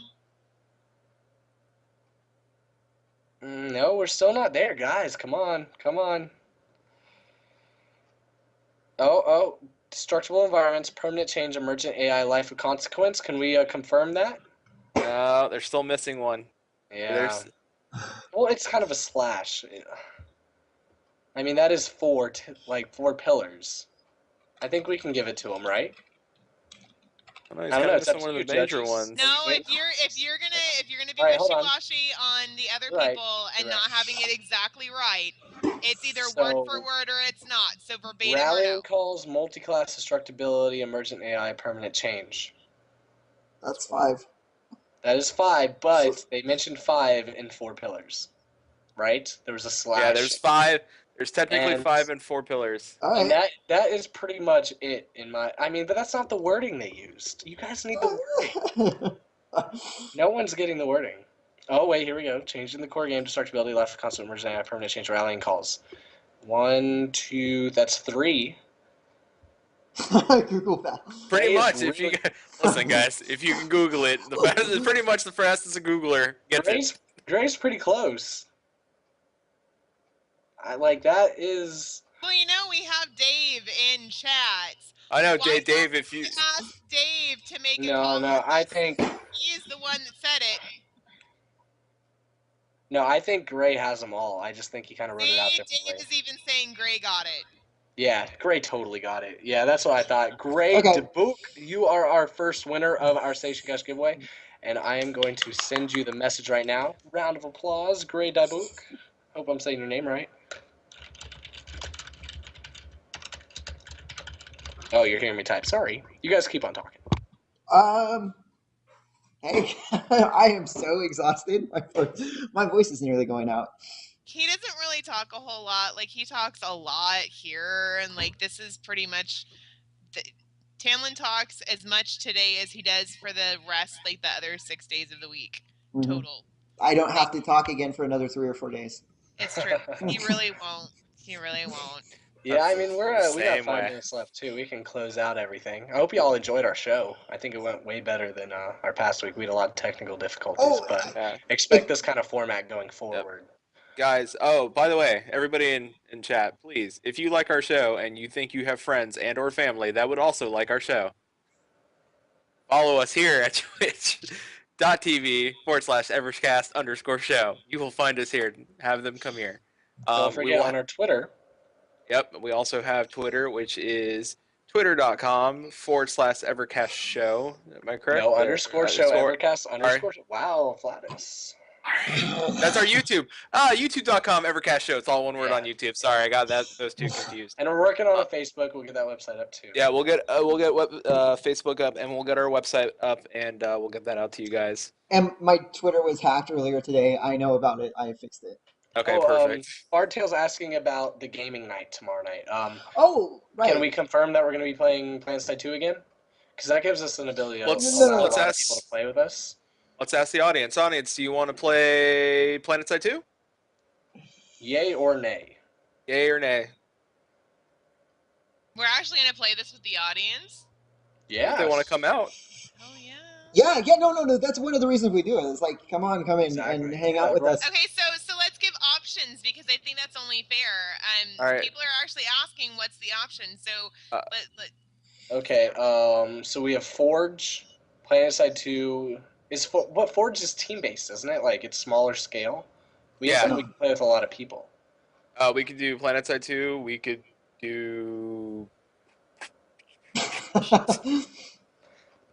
No, we're still not there, guys. Come on, come on. Oh, destructible environments, permanent change, emergent AI, life of consequence. Can we confirm that? No, they're still missing one. Yeah. There's Well, it's kind of a slash. I mean, that is 4 pillars. I think we can give it to him, right? I don't know, he's I don't kind know, of it's missing up one to of the you, major judges. ones. No, Yeah. if you're gonna be All right, hold on. wishy-washy on the other You're right, people and you're not right. having it exactly right, it's either So, word for word or it's not. So verbatim or Rallying no. calls, multi-class destructibility, emergent AI, permanent change. That's 5. That is 5, but they mentioned 5 in 4 pillars, right? There was a slash. Yeah, there's 5. There's technically And 5 and 4 pillars. All and right. that is pretty much it in my. I mean, but that's not the wording they used. You guys need the wording. No one's getting the wording. Oh wait, here we go. Changing the core game destructibility left constant emergency permanent change rallying calls. 1, 2. That's 3. Google that. Pretty Gray is much, if you really listen, guys, if you can Google it, the fastest, pretty much the fastest a Googler gets it. Gray's pretty close. I like that is. Well, we have Dave in chat. I know, Why Dave. don't If you we ask Dave to make a No, call? no. I think He is the one that said it. no. I think Gray has them all. I just think he kind of wrote it out See, differently. Dave is even saying Gray got it. Yeah, Gray totally got it. Yeah, that's what I thought. Gray Okay. DeBook, you are our first winner of our Station Cash giveaway, and I am going to send you the message right now. Round of applause, Gray DeBook. Hope I'm saying your name right. Oh, you're hearing me type. Sorry. You guys keep on talking. Hey, I am so exhausted. My voice is nearly going out. He doesn't really talk a whole lot. Like, he talks a lot here, and like this is pretty much. Tamlin talks as much today as he does for the rest, like the other 6 days of the week total. I don't have to talk again for another 3 or 4 days. It's true. He really won't. He really won't. Yeah, I mean we got Same 5 way. minutes left too. We can close out everything. I hope you all enjoyed our show. I think it went way better than our past week. We had a lot of technical difficulties, but Yeah. expect this kind of format going forward. Guys, oh, by the way, everybody in chat, please, if you like our show and you think you have friends and or family that would also like our show, follow us here at twitch.tv/EverCast_show. You will find us here. Have them come here. Don't forget on our Twitter. Yep, we also have Twitter, which is twitter.com/EverCast show. Am I correct? No, underscore show, EverCast, underscore show. Wow, Flatus. That's our YouTube. YouTube.com EverCast show. It's all one word on YouTube. Sorry, I got those two confused. And we're working on a Facebook. We'll get that website up too. Yeah, we'll get Facebook up, and we'll get our website up, and we'll get that out to you guys. And my Twitter was hacked earlier today. I know about it. I fixed it. Okay, perfect. Bardtail's asking about the gaming night tomorrow night. Oh, right. Can we confirm that we're going to be playing PlanetSide 2 again? Because that gives us an ability to Let's allow a lot of ask- people to play with us. Let's ask the audience. Audience, do you want to play PlanetSide 2? Yay or nay? Yay or nay? We're actually going to play this with the audience. Yeah. If they want to come out. Oh, yeah. Yeah, no. That's one of the reasons we do it. It's like, come in Exactly. and hang out with us. Okay, so let's give options because I think that's only fair. All right. People are actually asking what's the option. So Okay. So we have Forge, PlanetSide 2. What Forge is team based, isn't it? Like it's smaller scale. We Yeah. said we can play with a lot of people. We could do PlanetSide 2. We could do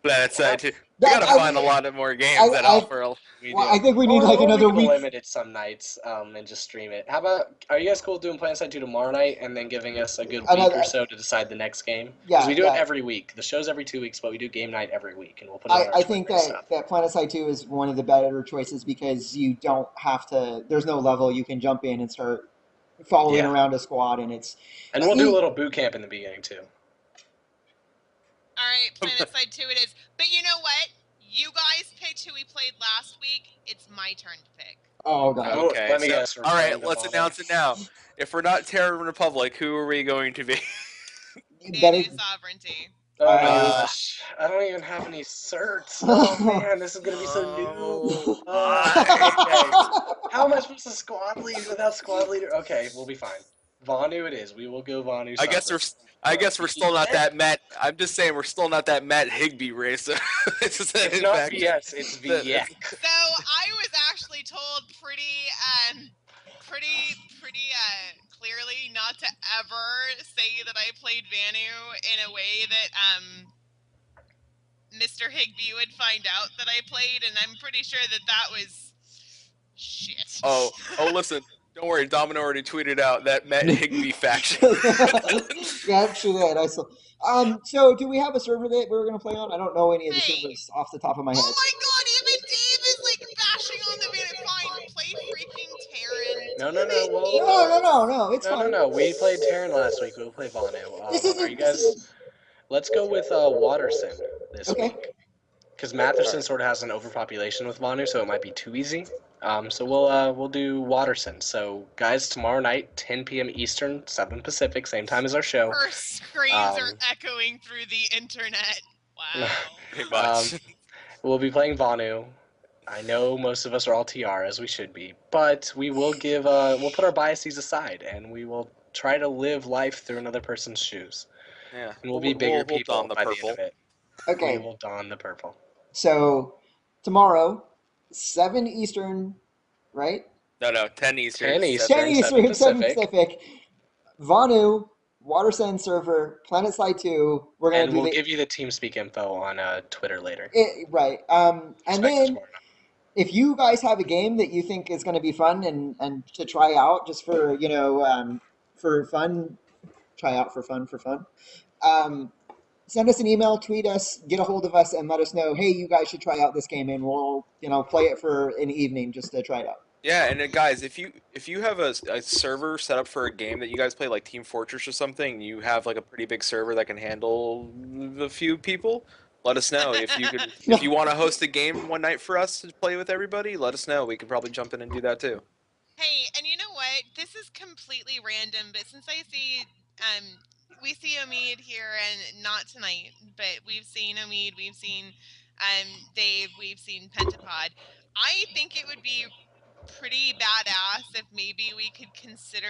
PlanetSide 2. We gotta find a lot of more games that offer. I think we need like another week. Limit it some nights, and just stream it. How about? Are you guys cool doing PlanetSide 2 tomorrow night, and then giving us a good week or so to decide the next game? Yeah, we do it every week. The show's every 2 weeks, but we do game night every week, and we'll put it on our I think that PlanetSide 2 is one of the better choices because you don't have to. There's no level. You can jump in and start following around a squad, and it's. And we'll do a little boot camp in the beginning too. all right, PlanetSide 2 it is. But you know what? You guys picked who we played last week. It's my turn to pick. Oh god. Okay. Let me guess. All right, let's announce it now. If we're not Terror Republic, who are we going to be? Nanu Sovereignty. Oh my gosh. I don't even have any certs. Oh man, this is gonna be so new. How am I supposed to squad lead without squad leader? Okay, we'll be fine. Vonu it is. We will go Vonu. I guess we're still not that Matt. I'm just saying we're still not that Matt Higbee racer. It's not VX, it's VX. So I was actually told pretty clearly not to ever say that I played Vanu in a way that Mr. Higbee would find out that I played, and I'm pretty sure that was shit. Oh, listen. Don't worry, Domino already tweeted out that Matt Higbee faction. Yeah, she did. I saw. So do we have a server that we were gonna play on? I don't know any of the servers off the top of my head. Oh my god, even Dave is like bashing on the Vanu. Fine, play freaking Terran. No, Damn it, Well, No. It's fine. no. We played Terran last week. We'll play Vanu. This Are you isn't. This guys? isn't. Let's go with Waterson this Okay. week. Because Matherson sort of has an overpopulation with Vanu, so it might be too easy. So we'll do Waterson. So guys, tomorrow night, 10 p.m. Eastern, 7 Pacific, same time as our show. Our screams are Um, echoing through the internet. Wow. Pretty um, much. we'll be playing Vanu. I know most of us are all TR, as we should be, but we will give we'll put our biases aside and we will try to live life through another person's shoes. Yeah. And we'll be bigger We'll don people the by the end purple. of it. We Okay. will don the purple. So tomorrow, 7 Eastern, right? No, 10 Eastern, 10 10 Eastern, 7 Eastern, 7 Pacific. Pacific. Vanu, Watersend server, Planet Slide 2. We're gonna And do we'll the give you the TeamSpeak info on Twitter later. right. And Expect us then tomorrow night. if you guys have a game that you think is going to be fun and to try out just for for fun, try out for fun. Um, Send us an email, tweet us, get a hold of us, and let us know. Hey, you guys should try out this game, and we'll play it for an evening just to try it out. Yeah, and guys, if you have a server set up for a game that you guys play, like Team Fortress or something, you have like a pretty big server that can handle a few people. Let us know if you want to host a game one night for us to play with everybody. Let us know. We could probably jump in and do that too. Hey, and you know what? This is completely random, but since I see we see Omid here and not tonight, but we've seen Omid, we've seen Dave, we've seen Pentapod. I think it would be pretty badass if maybe we could consider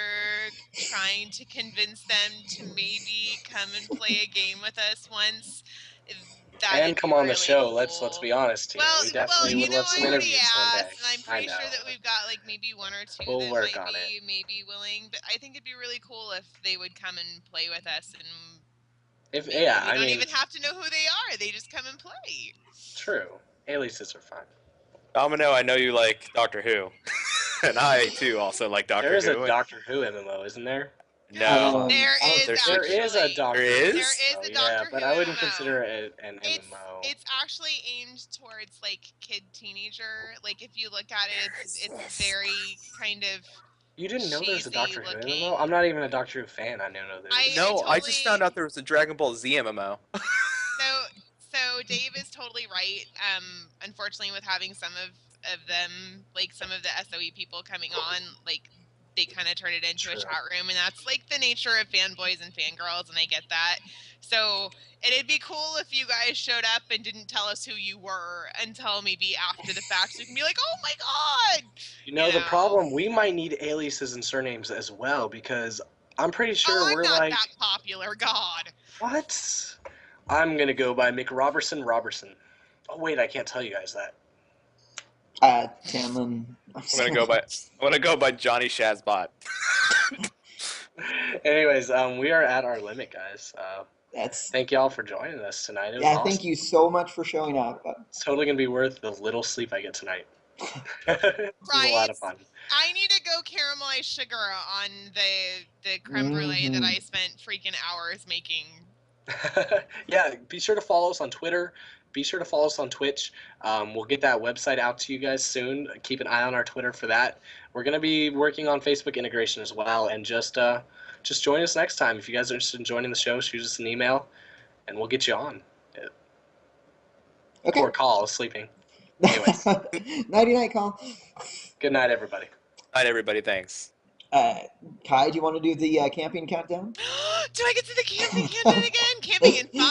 trying to convince them to maybe come and play a game with us once. And That'd come be on the really show. Let's cool. be honest here. Well, We definitely you would know, love some I already interviews one day. asked, and I'm I pretty know. sure that we've got like maybe one or two We'll that work might on it. be maybe willing. But I think it'd be really cool if they would come and play with us, and maybe we I don't mean, even have to know who they are. They just come and play. true. Aliases are fun. Domino, I know you like Doctor Who, and I too also like There Doctor is a Who. Doctor Who MMO, isn't there? No, There I don't is there's There is a actually. Doctor there Who. is. There is Oh, a yeah, Doctor but Who I wouldn't MMO. consider it an MMO. It's actually aimed towards like kid teenager. Like if you look at it, it's very kind of You didn't know there's a cheesy Doctor Who looking. MMO? I'm not even a Doctor Who fan. I don't know there's. I No, I just found totally out there was a Dragon Ball Z MMO. so Dave is totally right. Unfortunately, with having some of them, like some of the SOE people coming on, like they kind of turn it into a True. chat room, and that's like the nature of fanboys and fangirls, and I get that. So it'd be cool if you guys showed up and didn't tell us who you were until maybe after the fact, so we can be like, "Oh my god!" You know, the problem, we might need aliases and surnames as well, because I'm pretty sure Oh, I'm we're not like, that popular. God. what? I'm gonna go by Mick Robertson. Oh wait, I can't tell you guys that. Tamlin. I'm gonna go by Johnny Shazbot. Anyways, we are at our limit, guys. That's Thank y'all for joining us tonight. It was yeah. awesome. Thank you so much for showing up. It's totally gonna be worth the little sleep I get tonight. It was a Right. lot of fun. I need to go caramelize sugar on the creme brulee that Mhm. I spent freaking hours making. Yeah, be sure to follow us on Twitter. Be sure to follow us on Twitch. We'll get that website out to you guys soon. Keep an eye on our Twitter for that. We're gonna be working on Facebook integration as well, and just join us next time. If you guys are interested in joining the show, shoot us an email, and we'll get you on. Okay. Or call sleeping. Anyways, Nighty night, call. good night, everybody. All right, everybody. Thanks. Kai, do you want to do the camping countdown? Do I get to the camping countdown again? Camping in 5,